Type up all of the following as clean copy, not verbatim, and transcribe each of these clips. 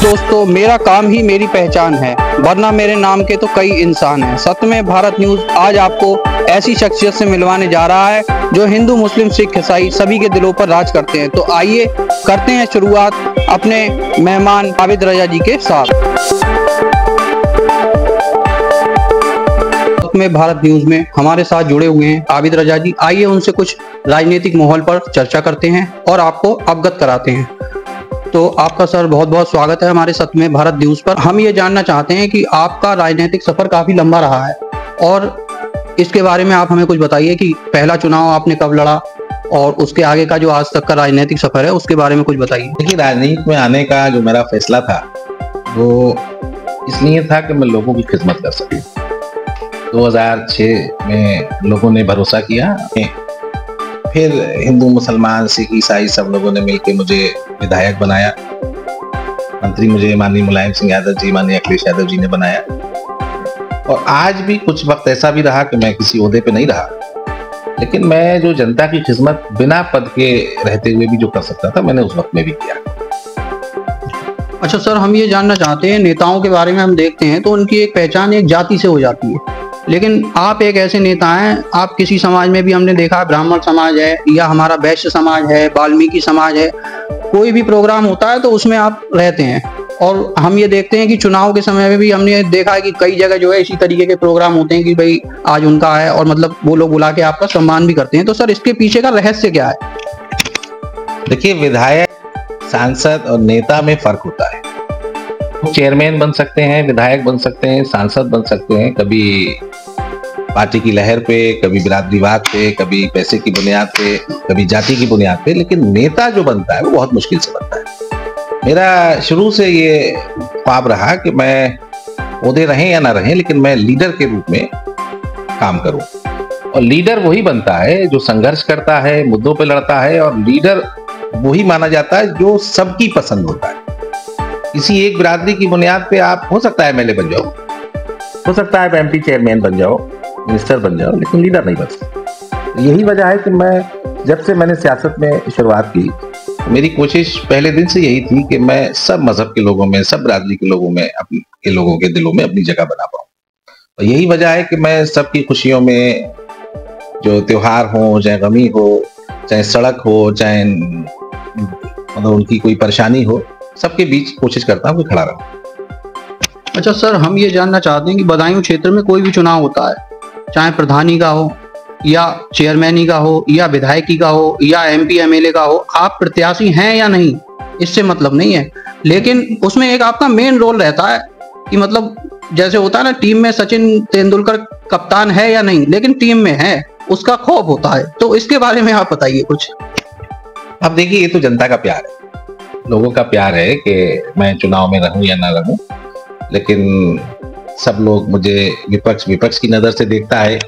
दोस्तों, मेरा काम ही मेरी पहचान है, वरना मेरे नाम के तो कई इंसान हैं। सत्य में भारत न्यूज आज आपको ऐसी शख्सियत से मिलवाने जा रहा है जो हिंदू, मुस्लिम, सिख, ईसाई सभी के दिलों पर राज करते हैं। तो आइए करते हैं शुरुआत अपने मेहमान आबिद रजा जी के साथ। में भारत न्यूज में हमारे साथ जुड़े हुए हैं आबिद रजा जी। आइए उनसे कुछ राजनीतिक माहौल पर चर्चा करते हैं और आपको अवगत कराते हैं। तो आपका सर बहुत बहुत स्वागत है हमारे सत्य में भारत न्यूज पर। हम ये जानना चाहते हैं कि आपका राजनीतिक सफर काफी लंबा रहा है और इसके बारे में आप हमें कुछ बताइए कि पहला चुनाव आपने कब लड़ा और उसके आगे का जो आज तक का राजनीतिक सफर है उसके बारे में कुछ बताइए। देखिए, राजनीति में आने का जो मेरा फैसला था वो इसलिए था कि मैं लोगों की खिदमत कर सकूं। 2006 में लोगों ने भरोसा किया, फिर हिंदू, मुसलमान, सिख, ईसाई सब लोगों ने मिलकर मुझे विधायक बनाया। मंत्री मुझे माननीय मुलायम सिंह यादव जी, माननीय अखिलेश यादव जी ने बनाया। और आज भी कुछ वक्त ऐसा भी रहा कि मैं किसी ओहदे पे नहीं रहा, लेकिन मैं जो जनता की खिदमत बिना पद के रहते हुए भी जो कर सकता था, मैंने उस वक्त में भी किया। अच्छा सर, हम ये जानना चाहते हैं, नेताओं के बारे में हम देखते हैं तो उनकी एक पहचान एक जाति से हो जाती है, लेकिन आप एक ऐसे नेता हैं, आप किसी समाज में भी हमने देखा, ब्राह्मण समाज है या हमारा वैश्य समाज है, वाल्मीकि समाज है, कोई भी प्रोग्राम होता है तो उसमें आप रहते हैं। और हम ये देखते हैं कि चुनाव के समय में भी हमने देखा है कि कई जगह जो है इसी तरीके के प्रोग्राम होते हैं कि भाई आज उनका है और मतलब वो लोग बुला के आपका सम्मान भी करते हैं। तो सर, इसके पीछे का रहस्य क्या है? देखिए, विधायक, सांसद और नेता में फर्क होता है। चेयरमैन बन सकते हैं, विधायक बन सकते हैं, सांसद बन सकते हैं, कभी पार्टी की लहर पे, कभी बिरादरीवाद पे, कभी पैसे की बुनियाद पे, कभी जाति की बुनियाद पे, लेकिन नेता जो बनता है वो बहुत मुश्किल से बनता है। मेरा शुरू से ये ख्वाब रहा कि मैं ओहदे रहें या ना रहें, लेकिन मैं लीडर के रूप में काम करूं। और लीडर वही बनता है जो संघर्ष करता है, मुद्दों पे लड़ता है, और लीडर वही माना जाता है जो सबकी पसंद होता है। किसी एक बिरादरी की बुनियाद पे आप हो सकता है एमएलए बन जाओ, हो सकता है एमपी चेयरमैन बन जाओ, मिनिस्टर बन जाओ, लेकिन लीडर नहीं बन सकते। यही वजह है कि जब से मैंने सियासत में शुरुआत की, मेरी कोशिश पहले दिन से यही थी कि मैं सब मजहब के लोगों में, सब बिरादरी के लोगों में, के लोगों के दिलों में अपनी जगह बना पाऊं। और यही वजह है कि मैं सबकी खुशियों में, जो त्योहार हो, चाहे गमी हो, चाहे सड़क हो, चाहे मतलब उनकी कोई परेशानी हो, सबके बीच कोशिश करता हूँ कि खड़ा रहूं। अच्छा सर, हम ये जानना चाहते हैं कि बदायूं क्षेत्र में कोई भी चुनाव होता है, चाहे प्रधानी का हो या चेयरमैनी का हो या विधायकी का हो या एमपी एमएलए का हो, आप प्रत्याशी हैं या नहीं इससे मतलब नहीं है, लेकिन उसमें एक आपका मेन रोल रहता है कि मतलब जैसे होता है ना, टीम में सचिन तेंदुलकर कप्तान है या नहीं, लेकिन टीम में है, उसका खौफ होता है। तो इसके बारे में आप बताइए कुछ। अब देखिए, ये तो जनता का प्यार है, लोगों का प्यार है कि मैं चुनाव में रहूं या ना रहूं, लेकिन सब लोग मुझे विपक्ष की नजर से देखता है,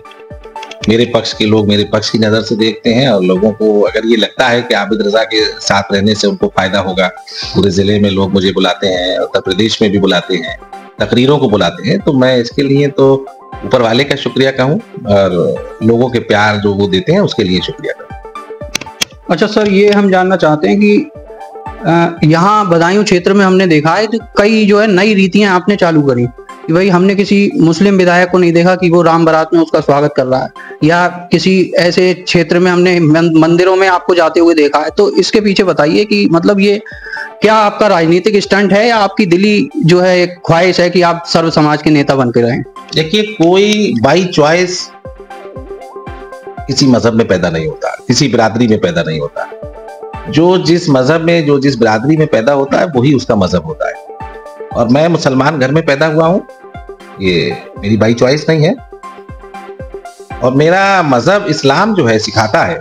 मेरे पक्ष के लोग मेरे पक्ष की नजर से देखते हैं। और लोगों को अगर ये लगता है कि आबिद रजा के साथ रहने से उनको फायदा होगा, पूरे जिले में लोग मुझे बुलाते हैं, उत्तर प्रदेश में भी बुलाते हैं, तकरीरों को बुलाते हैं, तो मैं इसके लिए तो ऊपर वाले का शुक्रिया कहूँ और लोगों के प्यार जो वो देते हैं उसके लिए शुक्रिया कहूँ। अच्छा सर, ये हम जानना चाहते हैं कि यहाँ बदायूं क्षेत्र में हमने देखा है कि कई जो है नई रीतियां आपने चालू करी कि भाई हमने किसी मुस्लिम विधायक को नहीं देखा कि वो राम बारात में उसका स्वागत कर रहा है, या किसी ऐसे क्षेत्र में हमने मंदिरों में आपको जाते हुए देखा है। तो इसके पीछे बताइए कि मतलब ये क्या आपका राजनीतिक स्टंट है या आपकी दिली जो है एक ख्वाहिश है कि आप सर्व समाज के नेता बन के रहें? देखिए, कोई बाई चॉइस किसी मजहब में पैदा नहीं होता, किसी बिरादरी में पैदा नहीं होता। जो जिस मजहब में, जो जिस बिरादरी में पैदा होता है वही उसका मजहब होता है। और मैं मुसलमान घर में पैदा हुआ हूं, ये मेरी बाई चॉइस नहीं है। और मेरा मजहब इस्लाम जो है सिखाता है,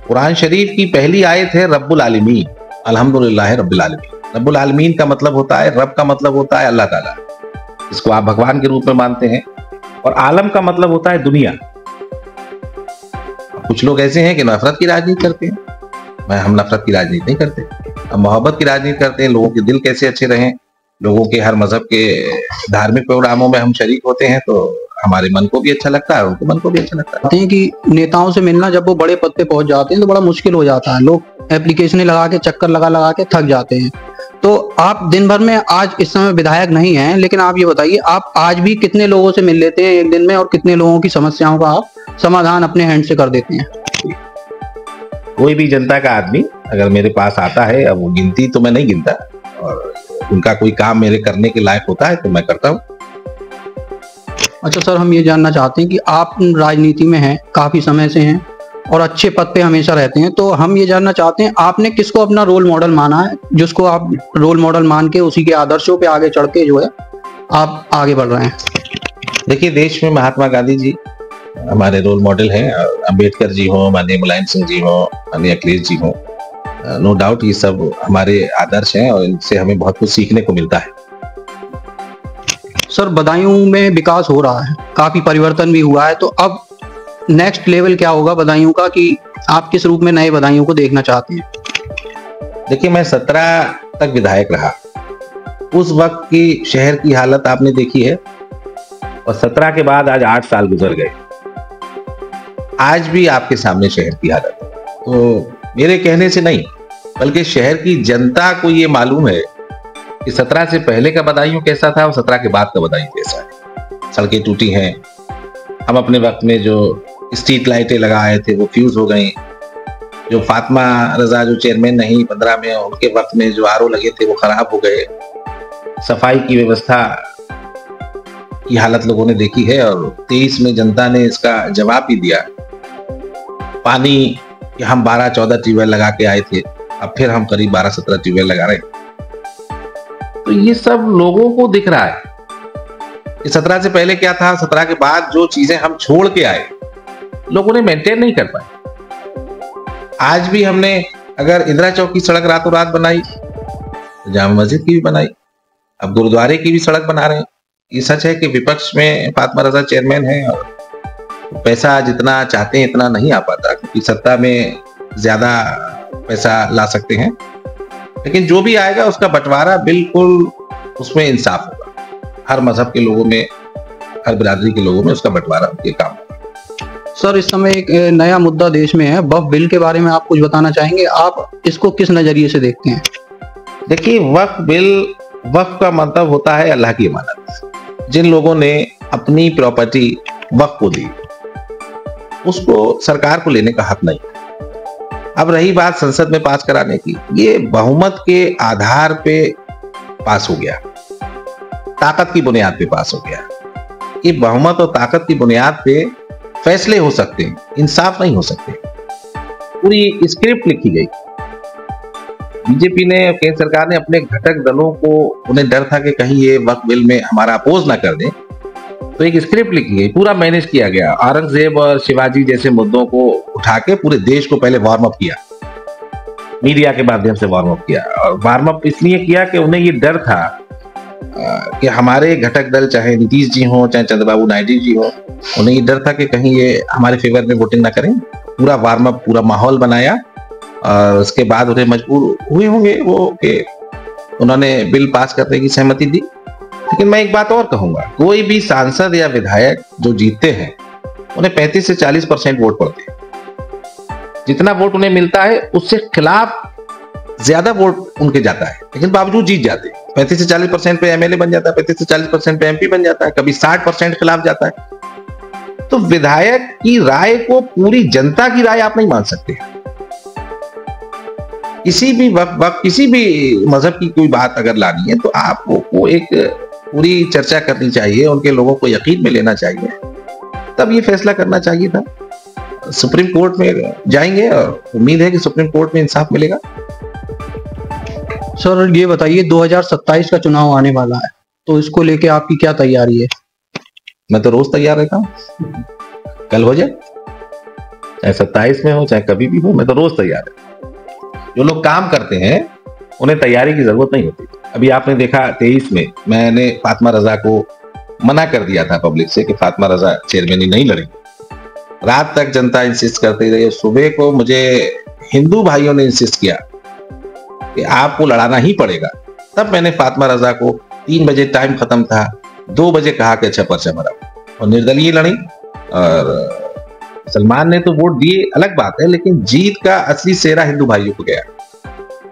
कुरान शरीफ की पहली आयत है रब्बुल आलमीन, अल्हम्दुलिल्लाह रब्बिल आलमीन। रब्बुल आलमीन का मतलब होता है, रब का मतलब होता है अल्लाह ताला, इसको आप भगवान के रूप में मानते हैं। और आलम का मतलब होता है दुनिया। कुछ लोग ऐसे हैं कि नफरत की राजनीति करते हैं, हम नफरत की राजनीति नहीं करते, हम मोहब्बत की राजनीति करते हैं। लोगों के दिल कैसे अच्छे रहें, लोगों के हर मजहब के धार्मिक प्रोग्रामों में हम शरीक होते हैं, तो हमारे मन को भी अच्छा लगता है, उनको मन को भी अच्छा लगता है। कि नेताओं से मिलना जब वो बड़े पद पे पहुंच जाते हैं तो बड़ा मुश्किल हो जाता है, लोग एप्लीकेशनें लगा के, चक्कर लगा लगा के थक जाते हैं। तो आप दिन भर में आज इस समय विधायक नहीं हैं, लेकिन आप ये बताइए आप आज भी कितने लोगों से मिल लेते हैं एक दिन में और कितने लोगों की समस्याओं का आप समाधान अपने हैंड से कर देते हैं? कोई भी जनता का आदमी अगर मेरे पास आता है, अब वो गिनती तो मैं नहीं गिनता, और उनका कोई काम मेरे करने के लायक होता है तो मैं करता हूँ। अच्छा सर, हम ये जानना चाहते हैं कि आप राजनीति में हैं, काफी समय से हैं और अच्छे पद पे हमेशा रहते हैं, तो हम ये जानना चाहते हैं आपने किसको अपना रोल मॉडल माना है, जिसको आप रोल मॉडल मान के उसी के आदर्शों पे आगे चढ़ के जो है आप आगे बढ़ रहे हैं? देखिए, देश में महात्मा गांधी जी हमारे रोल मॉडल हैं, अंबेडकर जी हो, माननीय मुलायम सिंह जी हो, माननीय अखिलेश जी हो, नो डाउट ये सब हमारे आदर्श हैं और इनसे हमें बहुत कुछ सीखने को मिलता है। सर, बदायूं में विकास हो रहा है, काफी परिवर्तन भी हुआ है, तो अब नेक्स्ट लेवल क्या होगा बदायूं का, कि आप किस रूप में नए बदायूं को देखना चाहते हैं? देखिए, मैं 17 तक विधायक रहा। उस वक्त की शहर की हालत आपने देखी है, और 17 के बाद आज 8 साल गुजर गए। आज भी आपके सामने शहर की हालत है। तो मेरे कहने से नहीं, बल्कि शहर की जनता को ये मालूम है कि 17 से पहले का बदायूं कैसा था और 17 के बाद का बदायूं कैसा है। सड़कें टूटी हैं, हम अपने वक्त में जो स्ट्रीट लाइटें लगाए थे वो फ्यूज हो गई, जो फातिमा रजा जो चेयरमैन नहीं 15 में, उनके वक्त में जो आरओ लगे थे वो खराब हो गए। सफाई की व्यवस्था की हालत लोगों ने देखी है और 23 में जनता ने इसका जवाब भी दिया। पानी कि हम 12-14 ट्यूबवेल लगा के आए थे, अब फिर हम करीब 12-17 ट्यूबवेल लगा रहे हैं। तो ये सब लोगों को दिख रहा है कि 17 से पहले क्या था, 17 के बाद जो चीजें हम छोड़ के आए लोगों ने मेंटेन नहीं कर पाए। आज भी हमने अगर इंदिरा चौक की सड़क रातों रात बनाई, जामा मस्जिद की भी बनाई, अब गुरुद्वारे की भी सड़क बना रहे हैं। ये सच है कि विपक्ष में फातिमा रजा चेयरमैन है और पैसा जितना चाहते हैं इतना नहीं आ पाता, क्योंकि सत्ता में ज्यादा पैसा ला सकते हैं, लेकिन जो भी आएगा उसका बंटवारा बिल्कुल उसमें इंसाफ होगा। हर मजहब के लोगों में, हर बिरादरी के लोगों में उसका बंटवारा होकर काम होगा। सर, इस समय एक नया मुद्दा देश में है, वक्फ बिल के बारे में आप कुछ बताना चाहेंगे? आप इसको किस नजरिए से देखते हैं? देखिए, वक्फ बिल, वक्फ का मतलब होता है अल्लाह की अमानत। जिन लोगों ने अपनी प्रॉपर्टी वक्फ को दी उसको सरकार को लेने का हक नहीं। अब रही बात संसद में पास कराने की, ये बहुमत के आधार पे पास हो गया, ताकत की बुनियाद पे पास हो गया। ये बहुमत और ताकत की बुनियाद पे फैसले हो सकते हैं, इंसाफ नहीं हो सकते। पूरी स्क्रिप्ट लिखी गई। बीजेपी ने, केंद्र सरकार ने अपने घटक दलों को, उन्हें डर था कि कहीं ये वक्फ बिल में हमारा अपोज ना कर दें, तो एक स्क्रिप्ट लिखी गई, पूरा मैनेज किया गया। औरंगजेब और शिवाजी जैसे मुद्दों को उठा के पूरे देश को पहले वार्म अप किया, मीडिया के माध्यम से वार्म अप किया। और वार्म अप इसलिए किया कि उन्हें ये डर था कि हमारे घटक दल, चाहे नीतीश जी हो, चाहे चंद्रबाबू नायडू जी हो, उन्हें ये डर था कि कहीं ये हमारे फेवर में वोटिंग ना करें। पूरा वार्म अप, पूरा माहौल बनाया और उसके बाद उन्हें मजबूर हुए होंगे वो कि उन्होंने बिल पास करने की सहमति दी। लेकिन मैं एक बात और कहूंगा, कोई भी सांसद या विधायक जो जीतते हैं उन्हें 35 से 40% वोट पड़ते हैं। जितना वोट उन्हें मिलता है उससे खिलाफ ज्यादा वोट उनके जाता है, लेकिन बावजूद जीत जाते हैं। 35 से 40% पे एमएलए बन जाता है, 35 से 40% पे एमपी बन जाता है, कभी 60% खिलाफ जाता है। तो विधायक की राय को पूरी जनता की राय आप नहीं मान सकते। किसी भी वक्त किसी भी मजहब की कोई बात अगर लानी है तो आपको एक पूरी चर्चा करनी चाहिए, उनके लोगों को यकीन में लेना चाहिए, तब ये फैसला करना चाहिए था। सुप्रीम कोर्ट में जाएंगे और उम्मीद है कि सुप्रीम कोर्ट में इंसाफ मिलेगा। सर, ये बताइए 2027 का चुनाव आने वाला है, तो इसको लेके आपकी क्या तैयारी है? मैं तो रोज तैयार रहता हूँ, कल हो जाए, चाहे 27 में हो चाहे कभी भी हो, मैं तो रोज तैयार है। जो लोग काम करते हैं उन्हें तैयारी की जरूरत नहीं होती। अभी आपने देखा 23 में मैंने फातिमा रजा को मना कर दिया था पब्लिक से कि फातिमा रजा चेयरमैन नहीं लड़ेंगी। रात तक जनता इंसिस्ट करती रही। सुबह को मुझे हिंदू भाइयों ने इंसिस्ट किया कि आपको लड़ाना ही पड़ेगा। तब मैंने फातिमा रजा को 3 बजे टाइम खत्म था, 2 बजे कहा कि अच्छा पर्चा भरा, और निर्दलीय लड़ी। और सलमान ने तो वोट दिए, अलग बात है, लेकिन जीत का असली सेहरा हिंदू भाइयों को गया।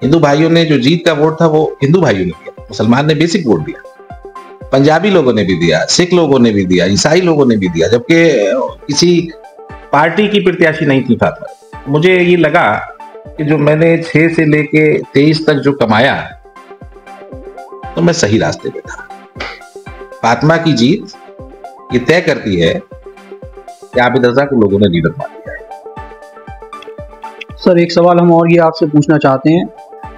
हिंदू भाइयों ने जो जीत का वोट था वो हिंदू भाइयों ने दिया, मुसलमान ने बेसिक वोट दिया, पंजाबी लोगों ने भी दिया, सिख लोगों ने भी दिया, ईसाई लोगों ने भी दिया, जबकि किसी पार्टी की प्रत्याशी नहीं थी फातिमा। मुझे ये लगा कि जो मैंने 6 से लेके 23 तक जो कमाया तो मैं सही रास्ते पे था। फातिमा की जीत ये तय करती है कि आबिद रज़ा को लोगों ने लीडर मान लिया है। सर एक सवाल हम और ये आपसे पूछना चाहते हैं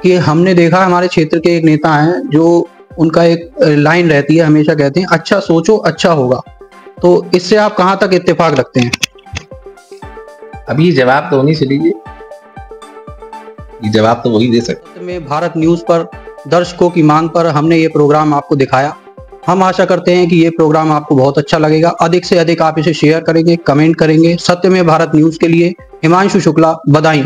कि हमने देखा हमारे क्षेत्र के एक नेता हैं जो उनका एक लाइन रहती है, हमेशा कहते हैं अच्छा सोचो अच्छा होगा, तो इससे आप कहां तक इत्तेफाक रखते हैं? अभी ये जवाब तो उन्हीं से लीजिए, ये जवाब तो वही दे सकते में भारत न्यूज पर दर्शकों की मांग पर हमने ये प्रोग्राम आपको दिखाया। हम आशा करते हैं कि ये प्रोग्राम आपको बहुत अच्छा लगेगा। अधिक से अधिक आप इसे शेयर करेंगे, कमेंट करेंगे। सत्य में भारत न्यूज के लिए हिमांशु शुक्ला, बदायूं।